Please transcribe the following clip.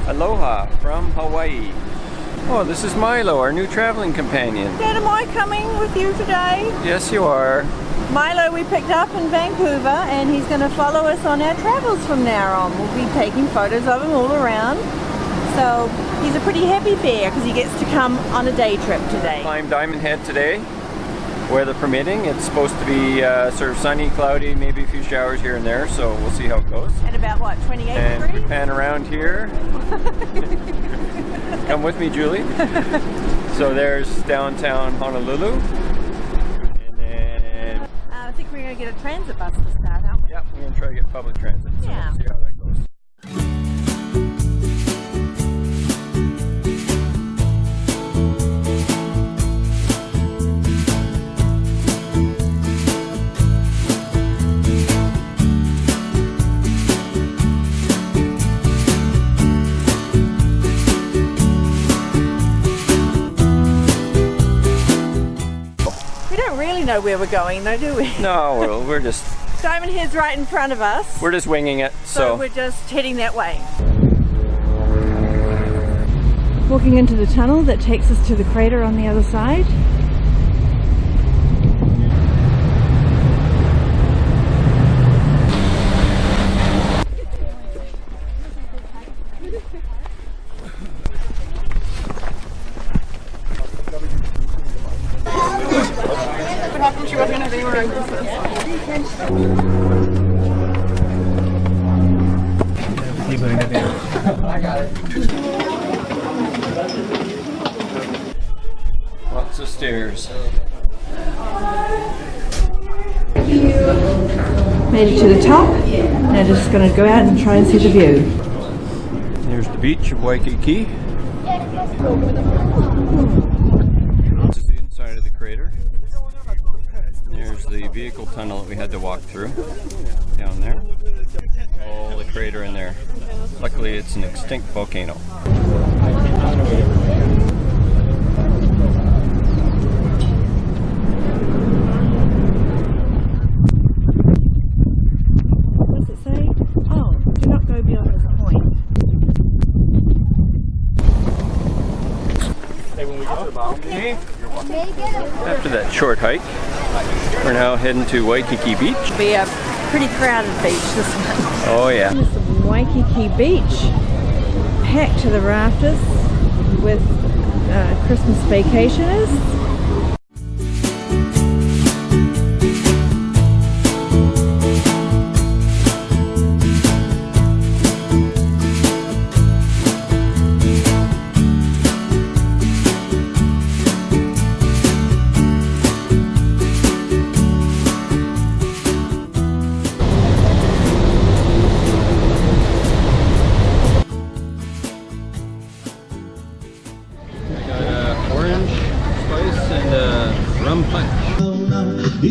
Aloha from Hawaii. Oh, this is Milo, our new traveling companion. Dad, am I coming with you today? Yes, you are. Milo we picked up in Vancouver and he's going to follow us on our travels from now on. We'll be taking photos of him all around. So he's a pretty happy bear because he gets to come on a day trip today. Climb Diamond Head today, weather permitting. It's supposed to be sort of sunny, cloudy, maybe a few showers here and there, so we'll see how it goes. At about what, 28 and degrees? We pan around here. Come with me, Julie. So there's downtown Honolulu. And then I think we're going to get a transit bus to start, aren't we? yep, we're going to try to get public transit. So Yeah. we'll see how that goes. Really know where we're going though, do we? No, well, we're just Diamond Head's right in front of us. we're just winging it. So we're just heading that way. Walking into the tunnel that takes us to the crater on the other side. She wasn't going to have anywhere I got it. lots of stairs. Made it to the top. Now just going to go out and try and see the view. There's the beach of Waikiki. This is the inside of the crater. There's the vehicle tunnel that we had to walk through down there. Oh, the crater in there. Luckily, it's an extinct volcano. What does it say? Oh, do not go beyond this point. Okay. After that short hike, we're now heading to Waikiki Beach. It'll be a pretty crowded beach this one. Oh yeah. This is Waikiki Beach, packed to the rafters with Christmas vacationists. Rum punch.